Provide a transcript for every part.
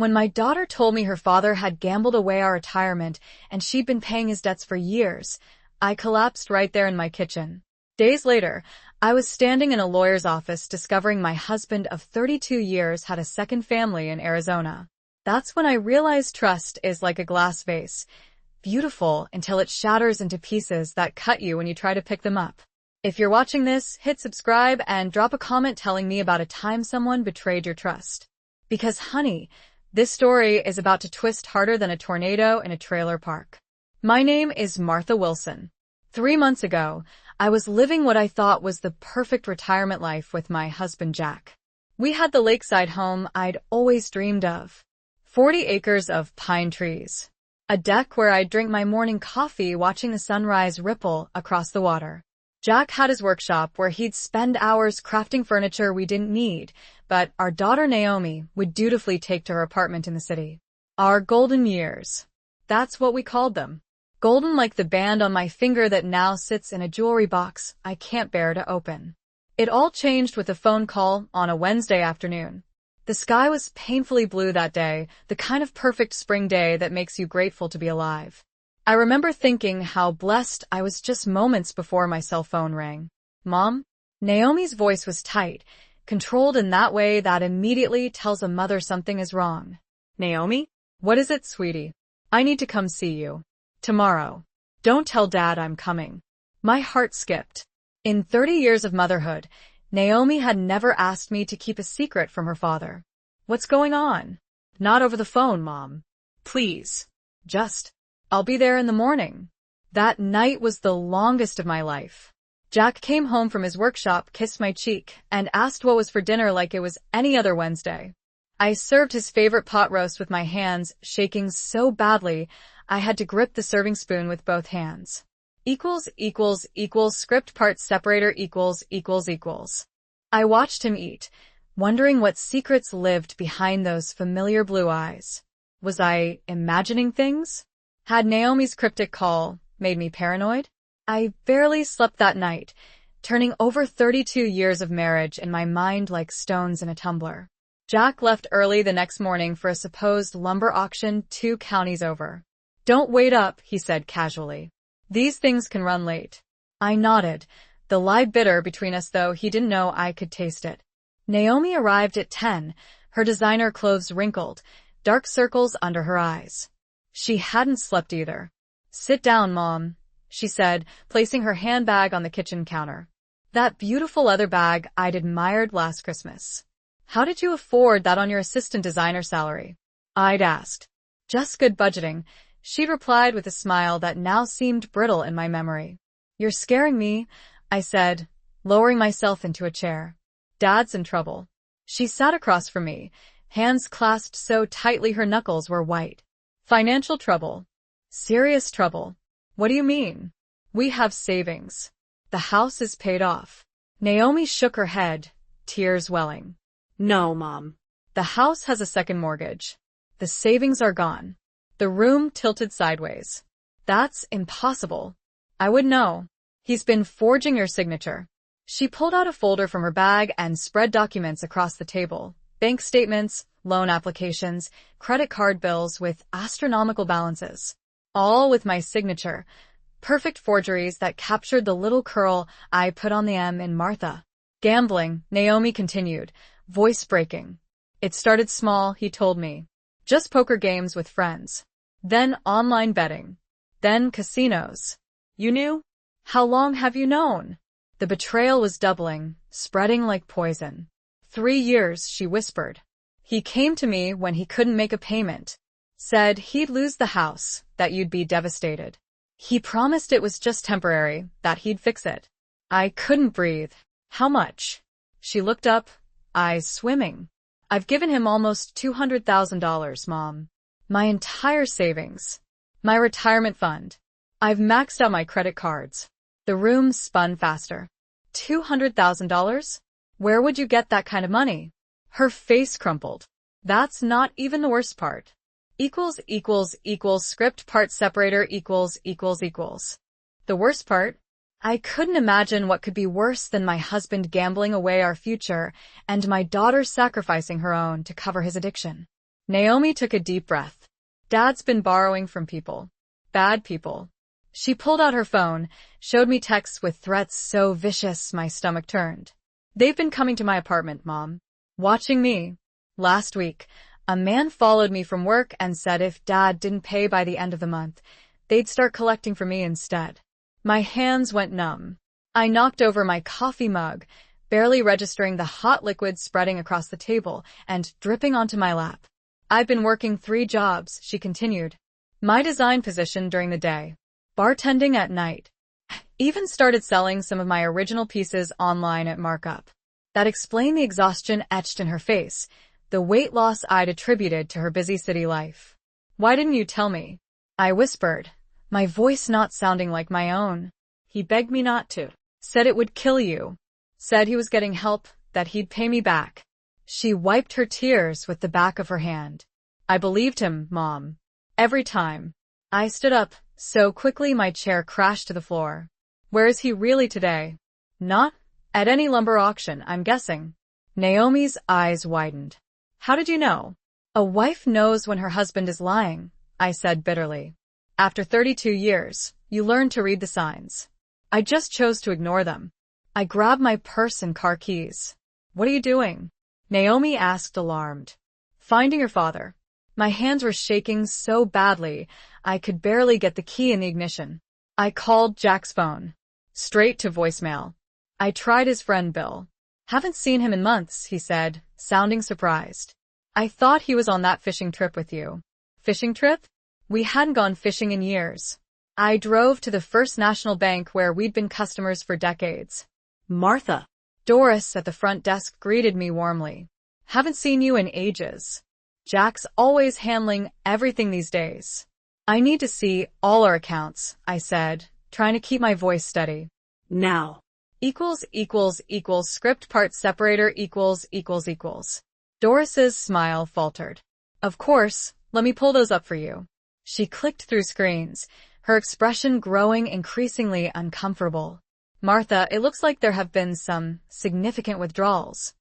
When my daughter told me her father had gambled away our retirement and she'd been paying his debts for years, I collapsed right there in my kitchen. Days later, I was standing in a lawyer's office discovering my husband of 32 years had a second family in Arizona. That's when I realized trust is like a glass vase, beautiful until it shatters into pieces that cut you when you try to pick them up. If you're watching this, hit subscribe and drop a comment telling me about a time someone betrayed your trust. Because honey, this story is about to twist harder than a tornado in a trailer park. My name is Martha Wilson. 3 months ago, I was living what I thought was the perfect retirement life with my husband Jack. We had the lakeside home I'd always dreamed of. 40 acres of pine trees. A deck where I'd drink my morning coffee watching the sunrise ripple across the water. Jack had his workshop where he'd spend hours crafting furniture we didn't need, but our daughter Naomi would dutifully take to her apartment in the city. Our golden years. That's what we called them. Golden like the band on my finger that now sits in a jewelry box I can't bear to open. It all changed with a phone call on a Wednesday afternoon. The sky was painfully blue that day, the kind of perfect spring day that makes you grateful to be alive. I remember thinking how blessed I was just moments before my cell phone rang. Mom? Naomi's voice was tight, controlled in that way that immediately tells a mother something is wrong. Naomi? What is it, sweetie? I need to come see you. Tomorrow. Don't tell Dad I'm coming. My heart skipped. In 30 years of motherhood, Naomi had never asked me to keep a secret from her father. What's going on? Not over the phone, Mom. Please. I'll be there in the morning. That night was the longest of my life. Jack came home from his workshop, kissed my cheek, and asked what was for dinner like it was any other Wednesday. I served his favorite pot roast with my hands, shaking so badly I had to grip the serving spoon with both hands. Script parts separator equals. I watched him eat, wondering what secrets lived behind those familiar blue eyes. Was I imagining things? Had Naomi's cryptic call made me paranoid? I barely slept that night, turning over 32 years of marriage in my mind like stones in a tumbler. Jack left early the next morning for a supposed lumber auction 2 counties over. Don't wait up, he said casually. These things can run late. I nodded, the lie bitter between us though he didn't know I could taste it. Naomi arrived at 10, her designer clothes wrinkled, dark circles under her eyes. She hadn't slept either. Sit down, Mom, she said, placing her handbag on the kitchen counter. That beautiful leather bag I'd admired last Christmas. How did you afford that on your assistant designer salary? I'd asked. Just good budgeting, she'd replied with a smile that now seemed brittle in my memory. You're scaring me, I said, lowering myself into a chair. Dad's in trouble. She sat across from me, hands clasped so tightly her knuckles were white. Financial trouble. Serious trouble. What do you mean? We have savings. The house is paid off. Naomi shook her head, tears welling. No, Mom. The house has a second mortgage. The savings are gone. The room tilted sideways. That's impossible. I would know. He's been forging your signature. She pulled out a folder from her bag and spread documents across the table. Bank statements, loan applications, credit card bills with astronomical balances. All with my signature. Perfect forgeries that captured the little curl I put on the M in Martha. Gambling, Naomi continued, voice breaking. It started small, he told me. Just poker games with friends. Then online betting. Then casinos. You knew? How long have you known? The betrayal was doubling, spreading like poison. 3 years, she whispered. He came to me when he couldn't make a payment. Said he'd lose the house, that you'd be devastated. He promised it was just temporary, that he'd fix it. I couldn't breathe. How much? She looked up, eyes swimming. I've given him almost $200,000, Mom. My entire savings. My retirement fund. I've maxed out my credit cards. The room spun faster. $200,000? Where would you get that kind of money? Her face crumpled. That's not even the worst part. Script part separator equals. The worst part? I couldn't imagine what could be worse than my husband gambling away our future and my daughter sacrificing her own to cover his addiction. Naomi took a deep breath. Dad's been borrowing from people. Bad people. She pulled out her phone, showed me texts with threats so vicious my stomach turned. They've been coming to my apartment, Mom. Watching me. Last week, a man followed me from work and said if Dad didn't pay by the end of the month, they'd start collecting for me instead. My hands went numb. I knocked over my coffee mug, barely registering the hot liquid spreading across the table and dripping onto my lap. I've been working 3 jobs, she continued. My design position during the day. Bartending at night. Even started selling some of my original pieces online at markup. That explained the exhaustion etched in her face, the weight loss I'd attributed to her busy city life. Why didn't you tell me? I whispered, my voice not sounding like my own. He begged me not to. Said it would kill you. Said he was getting help, that he'd pay me back. She wiped her tears with the back of her hand. I believed him, Mom. Every time. I stood up, so quickly my chair crashed to the floor. Where is he really today? Not at any lumber auction, I'm guessing. Naomi's eyes widened. How did you know? A wife knows when her husband is lying, I said bitterly. After 32 years, you learn to read the signs. I just chose to ignore them. I grabbed my purse and car keys. What are you doing? Naomi asked, alarmed. Finding your father. My hands were shaking so badly, I could barely get the key in the ignition. I called Jack's phone. Straight to voicemail. I tried his friend Bill. Haven't seen him in months, he said, sounding surprised. I thought he was on that fishing trip with you. Fishing trip? We hadn't gone fishing in years. I drove to the First National Bank where we'd been customers for decades. Martha. Doris at the front desk greeted me warmly. Haven't seen you in ages. Jack's always handling everything these days. I need to see all our accounts, I said, trying to keep my voice steady. Now. Script part separator ===. Doris's smile faltered. Of course, let me pull those up for you. She clicked through screens, her expression growing increasingly uncomfortable. Martha, it looks like there have been some significant withdrawals.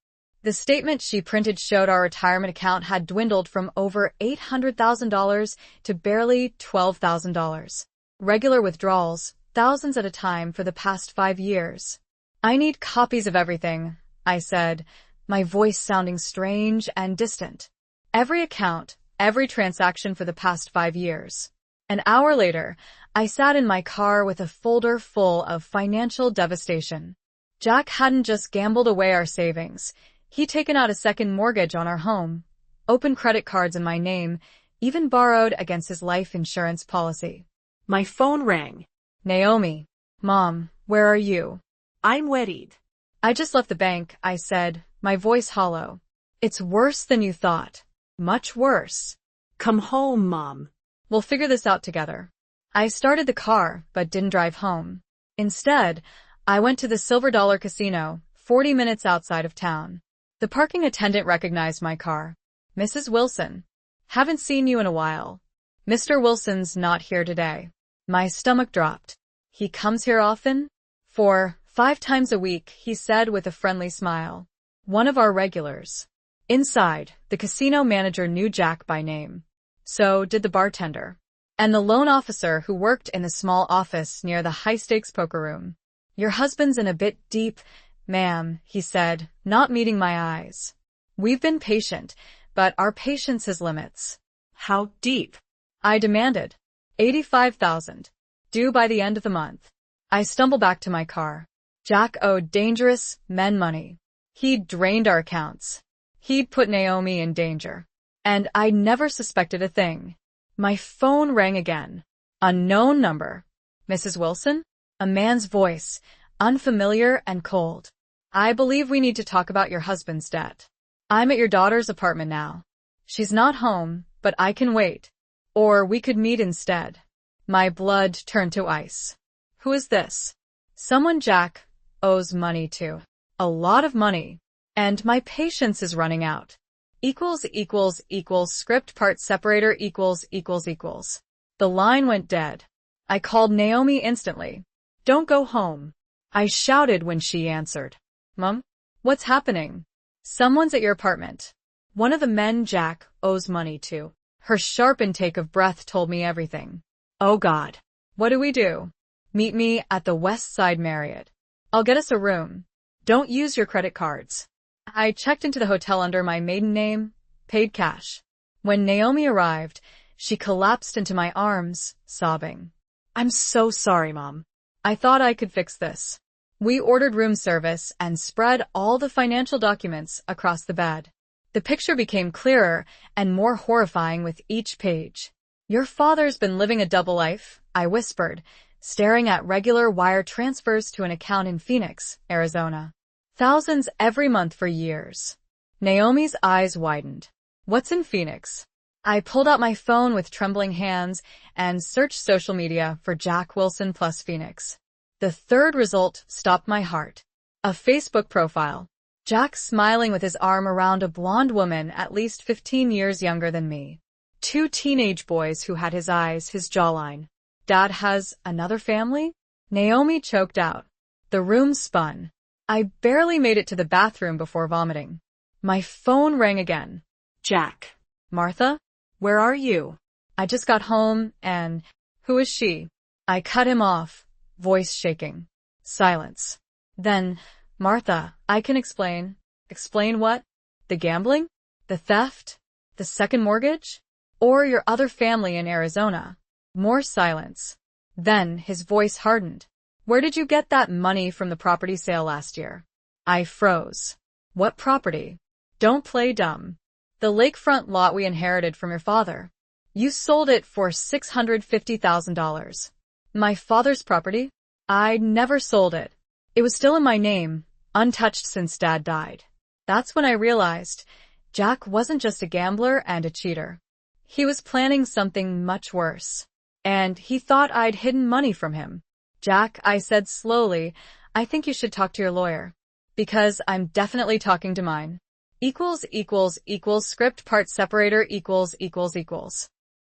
The statement she printed showed our retirement account had dwindled from over $800,000 to barely $12,000. Regular withdrawals, thousands at a time for the past 5 years. I need copies of everything, I said, my voice sounding strange and distant. Every account, every transaction for the past 5 years. An hour later, I sat in my car with a folder full of financial devastation. Jack hadn't just gambled away our savings. He'd taken out a second mortgage on our home, opened credit cards in my name, even borrowed against his life insurance policy. My phone rang. Naomi. Mom, where are you? I'm worried. I just left the bank, I said, my voice hollow. It's worse than you thought. Much worse. Come home, Mom. We'll figure this out together. I started the car, but didn't drive home. Instead, I went to the Silver Dollar Casino, 40 minutes outside of town. The parking attendant recognized my car. Mrs. Wilson. Haven't seen you in a while. Mr. Wilson's not here today. My stomach dropped. He comes here often? 4-5 times a week, he said with a friendly smile. One of our regulars. Inside, the casino manager knew Jack by name. So did the bartender. And the loan officer who worked in the small office near the high-stakes poker room. Your husband's in a bit deep, ma'am, he said, not meeting my eyes. We've been patient, but our patience has limits. How deep? I demanded. $85,000. Due by the end of the month. I stumbled back to my car. Jack owed dangerous men money. He'd drained our accounts. He'd put Naomi in danger. And I never suspected a thing. My phone rang again. Unknown number. Mrs. Wilson? A man's voice, unfamiliar and cold. I believe we need to talk about your husband's debt. I'm at your daughter's apartment now. She's not home, but I can wait. Or we could meet instead. My blood turned to ice. Who is this? Someone Jack owes money to. A lot of money. And my patience is running out. Script part separator ===. The line went dead. I called Naomi instantly. Don't go home. I shouted when she answered. Mom? What's happening? Someone's at your apartment. One of the men Jack owes money to. Her sharp intake of breath told me everything. Oh God. What do we do? Meet me at the West Side Marriott. I'll get us a room. Don't use your credit cards. I checked into the hotel under my maiden name, paid cash. When Naomi arrived, she collapsed into my arms, sobbing. I'm so sorry, Mom. I thought I could fix this. We ordered room service and spread all the financial documents across the bed. The picture became clearer and more horrifying with each page. Your father's been living a double life, I whispered, staring at regular wire transfers to an account in Phoenix, Arizona. Thousands every month for years. Naomi's eyes widened. What's in Phoenix? I pulled out my phone with trembling hands and searched social media for Jack Wilson plus Phoenix. The third result stopped my heart. A Facebook profile. Jack smiling with his arm around a blonde woman at least 15 years younger than me. 2 teenage boys who had his eyes, his jawline. Dad has another family? Naomi choked out. The room spun. I barely made it to the bathroom before vomiting. My phone rang again. Jack. Martha? Where are you? I just got home and... Who is she? I cut him off, voice shaking. Silence. Then, Martha, I can explain. Explain what? The gambling? The theft? The second mortgage? Or your other family in Arizona? More silence. Then his voice hardened. Where did you get that money from the property sale last year? I froze. What property? Don't play dumb. The lakefront lot we inherited from your father. You sold it for $650,000. My father's property? I never sold it. It was still in my name, untouched since Dad died. That's when I realized Jack wasn't just a gambler and a cheater. He was planning something much worse. And he thought I'd hidden money from him. Jack, I said slowly, I think you should talk to your lawyer. Because I'm definitely talking to mine. Script part separator .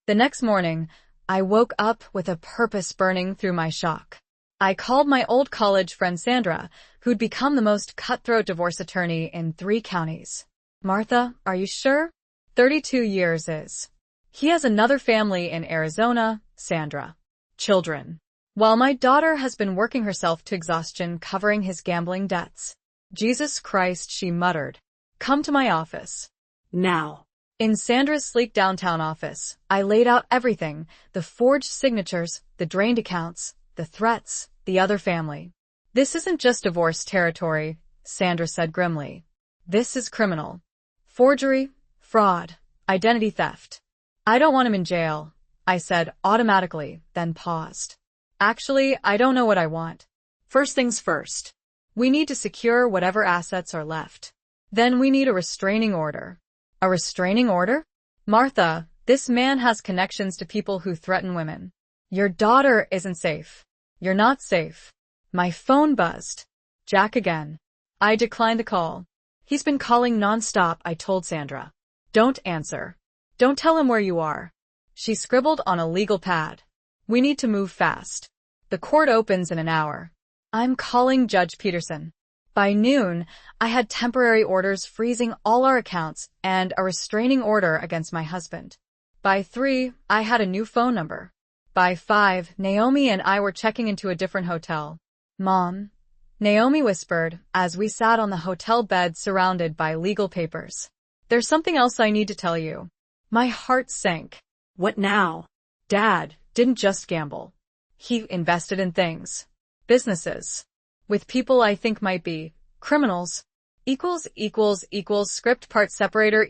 The next morning, I woke up with a purpose burning through my shock. I called my old college friend Sandra, who'd become the most cutthroat divorce attorney in 3 counties. Martha, are you sure? 32 years is. He has another family in Arizona, Sandra. Children. While my daughter has been working herself to exhaustion covering his gambling debts. Jesus Christ, she muttered. Come to my office. Now. In Sandra's sleek downtown office, I laid out everything, the forged signatures, the drained accounts, the threats, the other family. This isn't just divorce territory, Sandra said grimly. This is criminal. Forgery, fraud, identity theft. I don't want him in jail, I said automatically, then paused. Actually, I don't know what I want. First things first. We need to secure whatever assets are left. Then we need a restraining order. A restraining order? Martha, this man has connections to people who threaten women. Your daughter isn't safe. You're not safe. My phone buzzed. Jack again. I declined the call. He's been calling nonstop, I told Sandra. Don't answer. Don't tell him where you are. She scribbled on a legal pad. We need to move fast. The court opens in an hour. I'm calling Judge Peterson. By noon, I had temporary orders freezing all our accounts and a restraining order against my husband. By 3, I had a new phone number. By 5, Naomi and I were checking into a different hotel. Mom, Naomi whispered as we sat on the hotel bed surrounded by legal papers. There's something else I need to tell you. My heart sank. What now? Dad didn't just gamble. He invested in things. Businesses. With people I think might be criminals. Script part separator .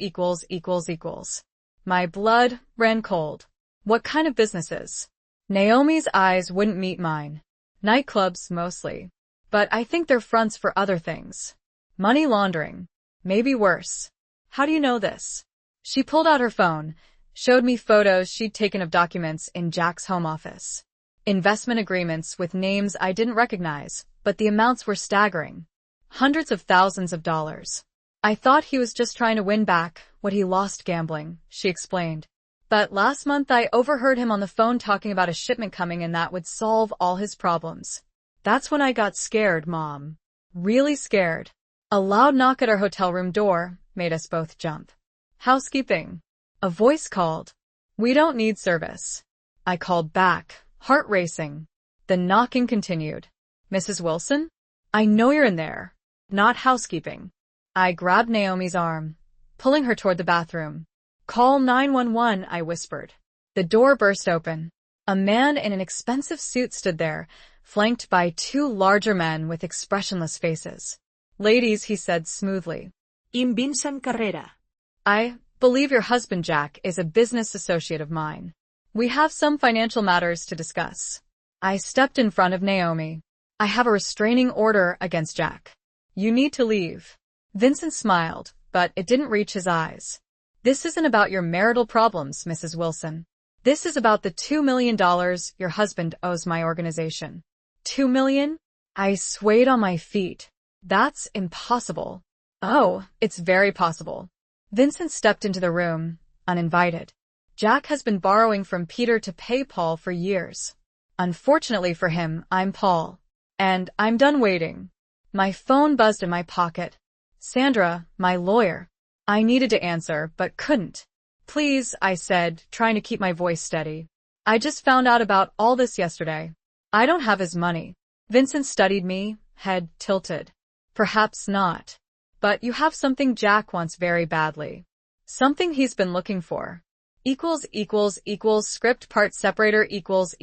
My blood ran cold. What kind of businesses? Naomi's eyes wouldn't meet mine. Nightclubs, mostly. But I think they're fronts for other things. Money laundering. Maybe worse. How do you know this? She pulled out her phone, showed me photos she'd taken of documents in Jack's home office. Investment agreements with names I didn't recognize, but the amounts were staggering. Hundreds of thousands of dollars. I thought he was just trying to win back what he lost gambling, she explained. But last month I overheard him on the phone talking about a shipment coming and that would solve all his problems. That's when I got scared, Mom. Really scared. A loud knock at our hotel room door made us both jump. Housekeeping. A voice called. We don't need service. I called back, heart racing. The knocking continued. Mrs. Wilson? I know you're in there. Not housekeeping. I grabbed Naomi's arm, pulling her toward the bathroom. Call 911, I whispered. The door burst open. A man in an expensive suit stood there, flanked by two larger men with expressionless faces. Ladies, he said smoothly. I'm Vincent Carrera. I believe your husband, Jack, is a business associate of mine. We have some financial matters to discuss. I stepped in front of Naomi. I have a restraining order against Jack. You need to leave. Vincent smiled, but it didn't reach his eyes. This isn't about your marital problems, Mrs. Wilson. This is about the $2 million your husband owes my organization. $2 million? I swayed on my feet. That's impossible. Oh, it's very possible. Vincent stepped into the room, uninvited. Jack has been borrowing from Peter to pay Paul for years. Unfortunately for him, I'm Paul. And I'm done waiting. My phone buzzed in my pocket. Sandra, my lawyer. I needed to answer, but couldn't. Please, I said, trying to keep my voice steady. I just found out about all this yesterday. I don't have his money. Vincent studied me, head tilted. Perhaps not. But you have something Jack wants very badly. Something he's been looking for. Script part separator equals.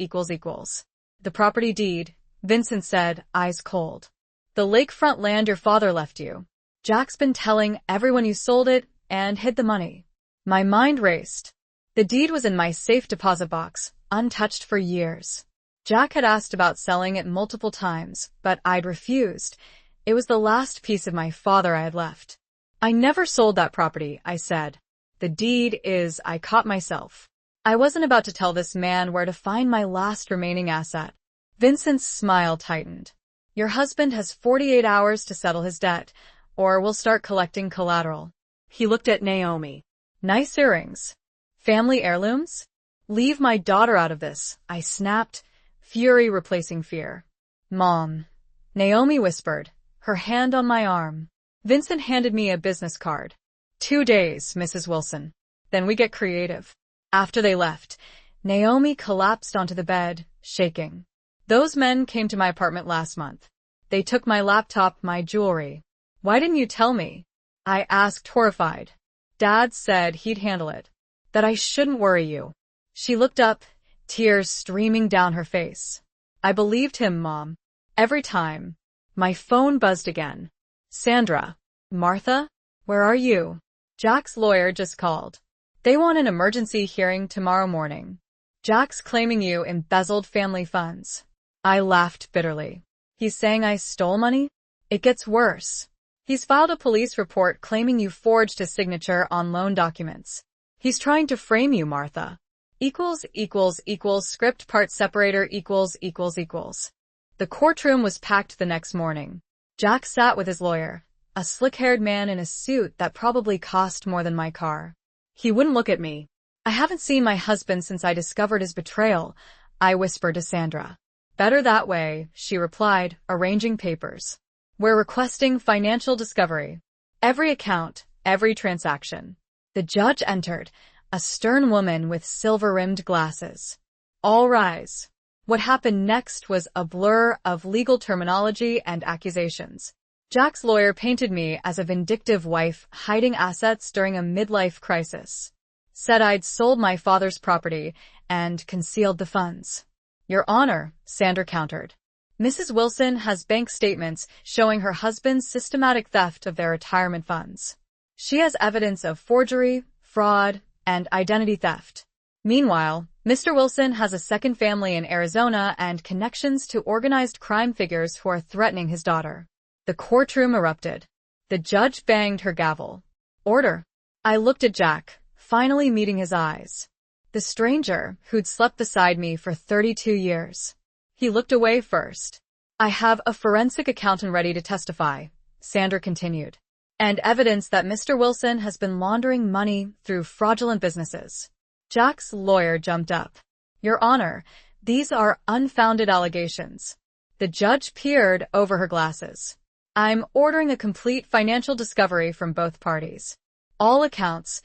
The property deed, Vincent said, eyes cold. The lakefront land your father left you. Jack's been telling everyone you sold it and hid the money. My mind raced. The deed was in my safe deposit box, untouched for years. Jack had asked about selling it multiple times, but I'd refused. It was the last piece of my father I had left. I never sold that property, I said. The deed is, I caught myself. I wasn't about to tell this man where to find my last remaining asset. Vincent's smile tightened. Your husband has 48 hours to settle his debt, or we'll start collecting collateral. He looked at Naomi. Nice earrings. Family heirlooms? Leave my daughter out of this, I snapped, fury replacing fear. Mom. Naomi whispered, her hand on my arm. Vincent handed me a business card. 2 days, Mrs. Wilson. Then we get creative. After they left, Naomi collapsed onto the bed, shaking. Those men came to my apartment last month. They took my laptop, my jewelry. Why didn't you tell me? I asked, horrified. Dad said he'd handle it. That I shouldn't worry you. She looked up, tears streaming down her face. I believed him, Mom. Every time. My phone buzzed again. Sandra. Martha? Where are you? Jack's lawyer just called. They want an emergency hearing tomorrow morning. Jack's claiming you embezzled family funds. I laughed bitterly. He's saying I stole money? It gets worse. He's filed a police report claiming you forged his signature on loan documents. He's trying to frame you, Martha. Script part separator equals. The courtroom was packed the next morning. Jack sat with his lawyer, a slick-haired man in a suit that probably cost more than my car. He wouldn't look at me. I haven't seen my husband since I discovered his betrayal, I whispered to Sandra. Better that way, she replied, arranging papers. We're requesting financial discovery. Every account, every transaction. The judge entered, a stern woman with silver-rimmed glasses. All rise. What happened next was a blur of legal terminology and accusations. Jack's lawyer painted me as a vindictive wife hiding assets during a midlife crisis. Said I'd sold my father's property and concealed the funds. Your Honor, Sandra countered. Mrs. Wilson has bank statements showing her husband's systematic theft of their retirement funds. She has evidence of forgery, fraud, and identity theft. Meanwhile, Mr. Wilson has a second family in Arizona and connections to organized crime figures who are threatening his daughter. The courtroom erupted. The judge banged her gavel. Order. I looked at Jack, finally meeting his eyes. The stranger, who'd slept beside me for 32 years. He looked away first. I have a forensic accountant ready to testify, Sandra continued, and evidence that Mr. Wilson has been laundering money through fraudulent businesses. Jack's lawyer jumped up. Your Honor, these are unfounded allegations. The judge peered over her glasses. I'm ordering a complete financial discovery from both parties. All accounts,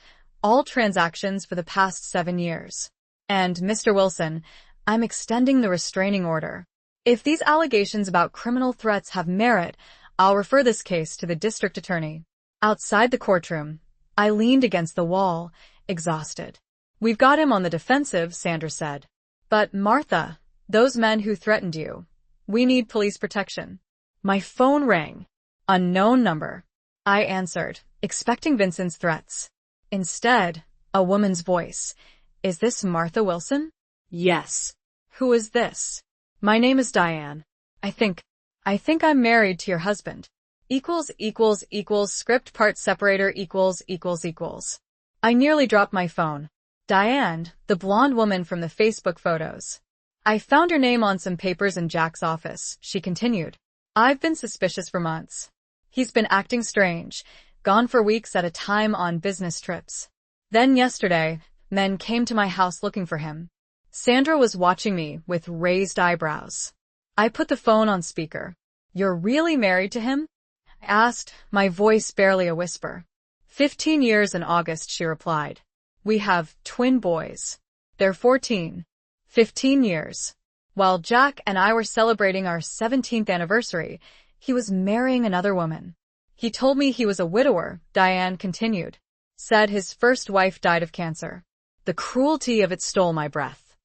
all transactions for the past 7 years. And, Mr. Wilson, I'm extending the restraining order. If these allegations about criminal threats have merit, I'll refer this case to the district attorney. Outside the courtroom, I leaned against the wall, exhausted. We've got him on the defensive, Sandra said. But, Martha, those men who threatened you, we need police protection. My phone rang. Unknown number. I answered, expecting Vincent's threats. Instead, a woman's voice. Is this Martha Wilson? Yes. Who is this? My name is Diane. I think I'm married to your husband. Script part separator ===. I nearly dropped my phone. Diane, the blonde woman from the Facebook photos. I found your name on some papers in Jack's office, she continued. I've been suspicious for months. He's been acting strange, gone for weeks at a time on business trips. Then yesterday, men came to my house looking for him. Sandra was watching me with raised eyebrows. I put the phone on speaker. You're really married to him? I asked, my voice barely a whisper. 15 years in August, she replied. We have twin boys. They're 14. 15 years. While Jack and I were celebrating our 17th anniversary, he was marrying another woman. He told me he was a widower, Diane continued. Said his first wife died of cancer. The cruelty of it stole my breath.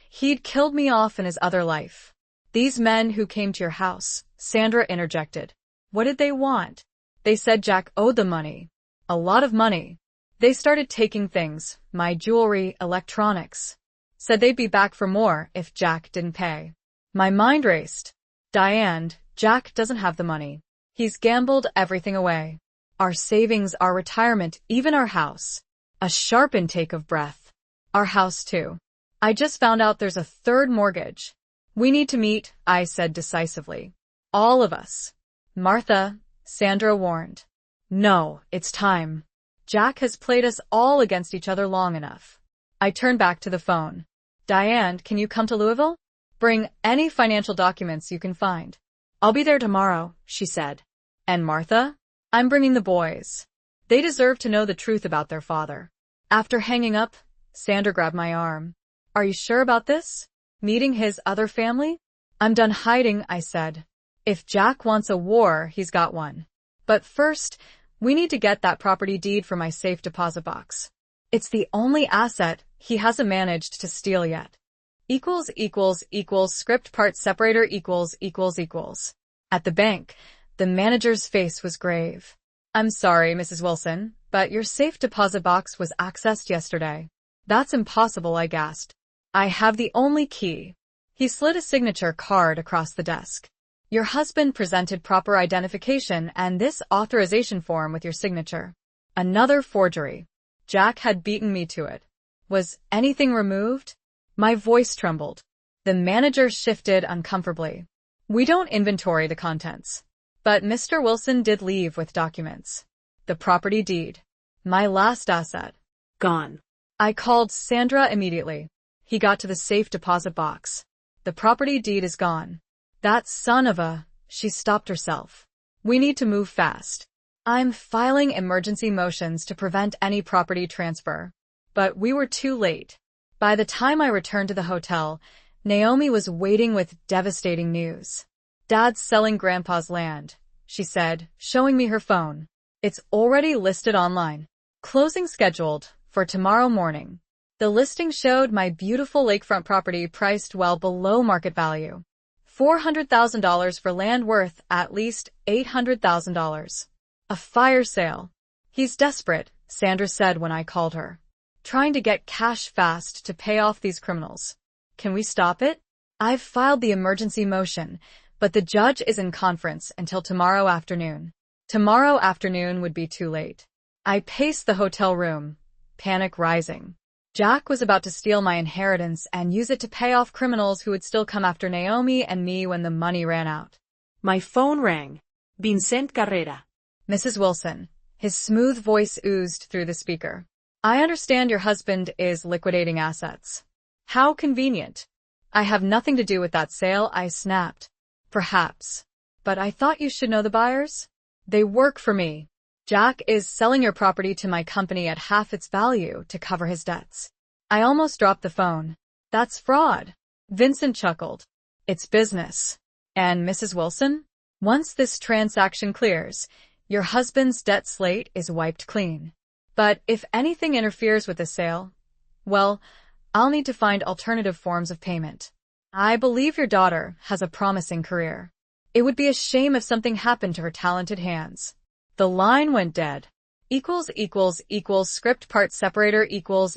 He'd killed me off in his other life. These men who came to your house, Sandra interjected. What did they want? They said Jack owed them money. A lot of money. They started taking things, my jewelry, electronics. Said they'd be back for more if Jack didn't pay. My mind raced. Diane, Jack doesn't have the money. He's gambled everything away. Our savings, our retirement, even our house. A sharp intake of breath. Our house too. I just found out there's a third mortgage. We need to meet, I said decisively. All of us. Martha, Sandra warned. No, it's time. Jack has played us all against each other long enough. I turned back to the phone. Diane, can you come to Louisville? Bring any financial documents you can find. I'll be there tomorrow, she said. And Martha? I'm bringing the boys. They deserve to know the truth about their father. After hanging up, Sandra grabbed my arm. Are you sure about this? Meeting his other family? I'm done hiding, I said. If Jack wants a war, he's got one. But first, we need to get that property deed for my safe deposit box. It's the only asset he hasn't managed to steal yet. Script part separator ===. At the bank, the manager's face was grave. I'm sorry, Mrs. Wilson, but your safe deposit box was accessed yesterday. That's impossible, I gasped. I have the only key. He slid a signature card across the desk. Your husband presented proper identification and this authorization form with your signature. Another forgery. Jack had beaten me to it. Was anything removed? My voice trembled. The manager shifted uncomfortably. We don't inventory the contents. But Mr. Wilson did leave with documents. The property deed. My last asset. Gone. I called Sandra immediately. He got to the safe deposit box. The property deed is gone. That son of a... She stopped herself. We need to move fast. I'm filing emergency motions to prevent any property transfer. But we were too late. By the time I returned to the hotel, Naomi was waiting with devastating news. Dad's selling Grandpa's land, she said, showing me her phone. It's already listed online. Closing scheduled for tomorrow morning. The listing showed my beautiful lakefront property priced well below market value. $400,000 for land worth at least $800,000. A fire sale. He's desperate, Sandra said when I called her. Trying to get cash fast to pay off these criminals. Can we stop it? I've filed the emergency motion, but the judge is in conference until tomorrow afternoon. Tomorrow afternoon would be too late. I paced the hotel room, panic rising. Jack was about to steal my inheritance and use it to pay off criminals who would still come after Naomi and me when the money ran out. My phone rang. Vincent Carrera. Mrs. Wilson. His smooth voice oozed through the speaker. I understand your husband is liquidating assets. How convenient. I have nothing to do with that sale, I snapped. Perhaps. But I thought you should know the buyers. They work for me. Jack is selling your property to my company at half its value to cover his debts. I almost dropped the phone. That's fraud. Vincent chuckled. It's business. And Mrs. Wilson? Once this transaction clears, your husband's debt slate is wiped clean. But if anything interferes with the sale, well, I'll need to find alternative forms of payment. I believe your daughter has a promising career. It would be a shame if something happened to her talented hands. The line went dead. Script part separator equals.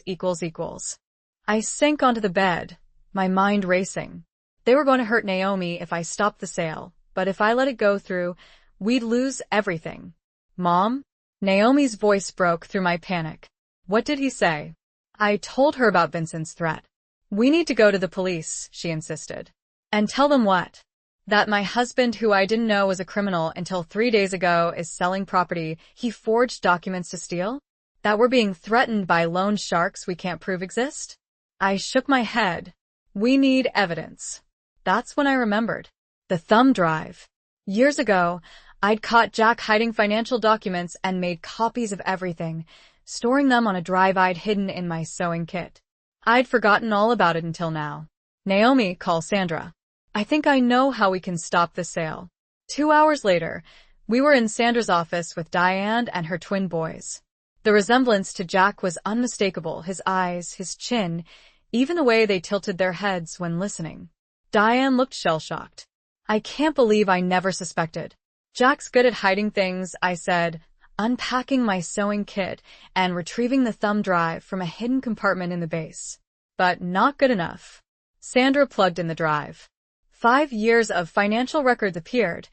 I sank onto the bed, my mind racing. They were going to hurt Naomi if I stopped the sale, but if I let it go through, we'd lose everything. Mom? Naomi's voice broke through my panic. What did he say? I told her about Vincent's threat. We need to go to the police, she insisted. And tell them what? That my husband, who I didn't know was a criminal until 3 days ago, is selling property he forged documents to steal? That we're being threatened by loan sharks we can't prove exist? I shook my head. We need evidence. That's when I remembered. The thumb drive. Years ago, I'd caught Jack hiding financial documents and made copies of everything, storing them on a drive I'd hidden in my sewing kit. I'd forgotten all about it until now. Naomi, call Sandra. I think I know how we can stop the sale. 2 hours later, we were in Sandra's office with Diane and her twin boys. The resemblance to Jack was unmistakable, his eyes, his chin, even the way they tilted their heads when listening. Diane looked shell-shocked. I can't believe I never suspected. Jack's good at hiding things, I said, unpacking my sewing kit and retrieving the thumb drive from a hidden compartment in the base. But not good enough. Sandra plugged in the drive. 5 years of financial records appeared,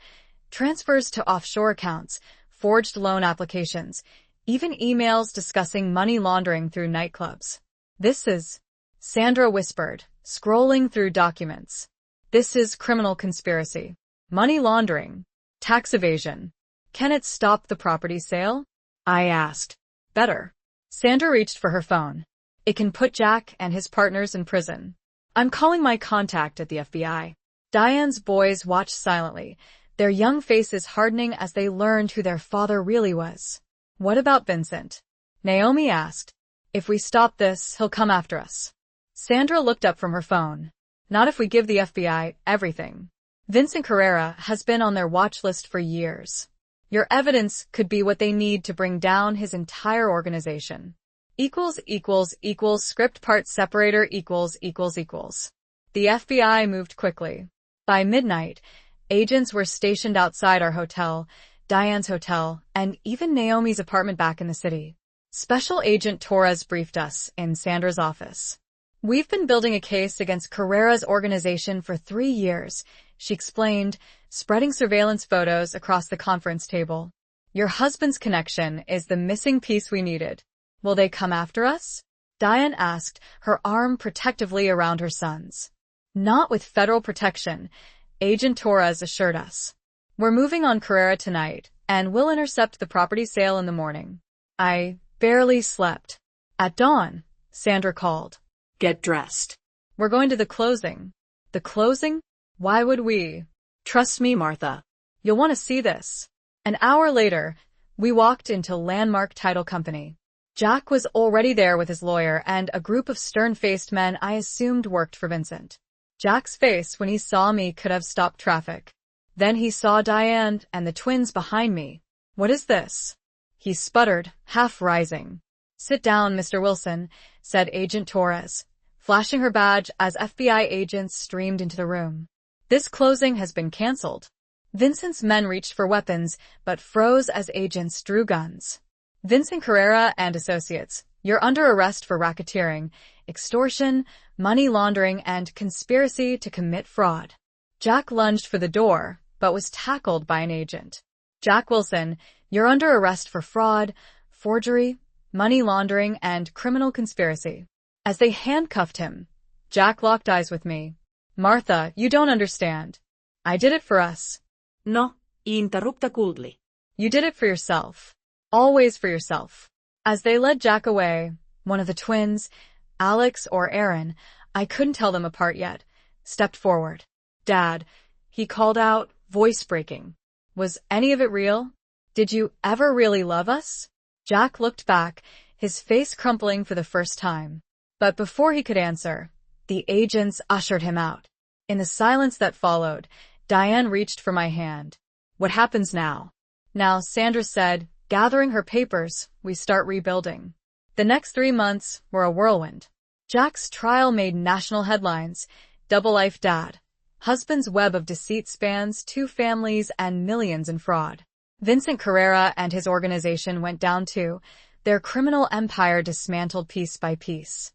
transfers to offshore accounts, forged loan applications, even emails discussing money laundering through nightclubs. This is, Sandra whispered, scrolling through documents. This is criminal conspiracy, money laundering, tax evasion. Can it stop the property sale? I asked. Better. Sandra reached for her phone. It can put Jack and his partners in prison. I'm calling my contact at the FBI. Diane's boys watched silently, their young faces hardening as they learned who their father really was. What about Vincent? Naomi asked. If we stop this, he'll come after us. Sandra looked up from her phone. Not if we give the FBI everything. Vincent Carrera has been on their watch list for years. Your evidence could be what they need to bring down his entire organization. Script part separator equals. The FBI moved quickly. By midnight, agents were stationed outside our hotel, Diane's hotel, and even Naomi's apartment back in the city. Special Agent Torres briefed us in Sandra's office. We've been building a case against Carrera's organization for 3 years, she explained, spreading surveillance photos across the conference table. Your husband's connection is the missing piece we needed. Will they come after us? Diane asked, her arm protectively around her son's. Not with federal protection, Agent Torres assured us. We're moving on Carrera tonight, and we'll intercept the property sale in the morning. I barely slept. At dawn, Sandra called. Get dressed. We're going to the closing. The closing? Why would we? Trust me, Martha. You'll want to see this. An hour later, we walked into Landmark Title Company. Jack was already there with his lawyer and a group of stern-faced men I assumed worked for Vincent. Jack's face when he saw me could have stopped traffic. Then he saw Diane and the twins behind me. What is this? He sputtered, half rising. Sit down, Mr. Wilson, said Agent Torres, flashing her badge as FBI agents streamed into the room. This closing has been canceled. Vincent's men reached for weapons, but froze as agents drew guns. Vincent Carrera and Associates, you're under arrest for racketeering, extortion, money laundering, and conspiracy to commit fraud. Jack lunged for the door, but was tackled by an agent. Jack Wilson, you're under arrest for fraud, forgery, money laundering, and criminal conspiracy. As they handcuffed him, Jack locked eyes with me. Martha, you don't understand. I did it for us. No, interrupta coldly. You did it for yourself. Always for yourself. As they led Jack away, one of the twins, Alex or Aaron, I couldn't tell them apart yet, stepped forward. Dad, he called out, voice breaking. Was any of it real? Did you ever really love us? Jack looked back, his face crumpling for the first time. But before he could answer, the agents ushered him out. In the silence that followed, Diane reached for my hand. What happens now? Now, Sandra said, gathering her papers, we start rebuilding. The next 3 months were a whirlwind. Jack's trial made national headlines. Double-life dad. Husband's web of deceit spans 2 families and millions in fraud. Vincent Carrera and his organization went down too, their criminal empire dismantled piece by piece.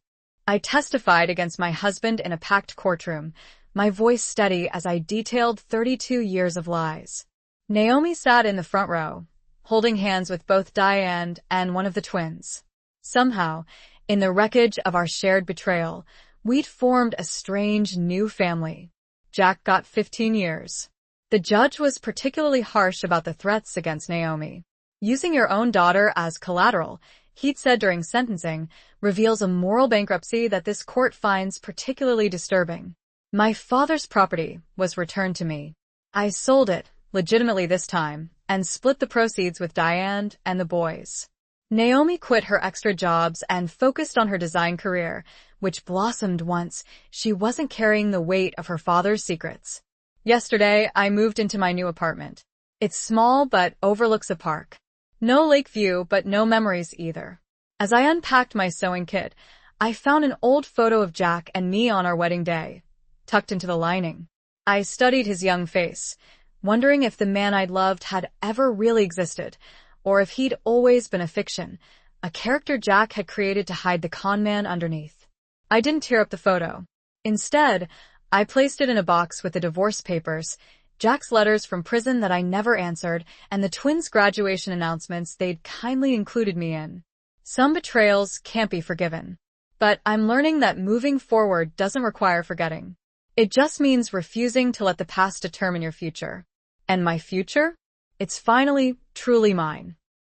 I testified against my husband in a packed courtroom, my voice steady as I detailed 32 years of lies. Naomi sat in the front row, holding hands with both Diane and one of the twins. Somehow, in the wreckage of our shared betrayal, we'd formed a strange new family. Jack got 15 years. The judge was particularly harsh about the threats against Naomi. Using your own daughter as collateral, he'd said during sentencing, reveals a moral bankruptcy that this court finds particularly disturbing. My father's property was returned to me. I sold it, legitimately this time, and split the proceeds with Diane and the boys. Naomi quit her extra jobs and focused on her design career, which blossomed once she wasn't carrying the weight of her father's secrets. Yesterday, I moved into my new apartment. It's small but overlooks a park. No lake view, but no memories either. As I unpacked my sewing kit, I found an old photo of Jack and me on our wedding day, tucked into the lining. I studied his young face, wondering if the man I'd loved had ever really existed, or if he'd always been a fiction, a character Jack had created to hide the con man underneath. I didn't tear up the photo. Instead, I placed it in a box with the divorce papers, Jack's letters from prison that I never answered, and the twins' graduation announcements they'd kindly included me in. Some betrayals can't be forgiven. But I'm learning that moving forward doesn't require forgetting. It just means refusing to let the past determine your future. And my future? It's finally, truly mine.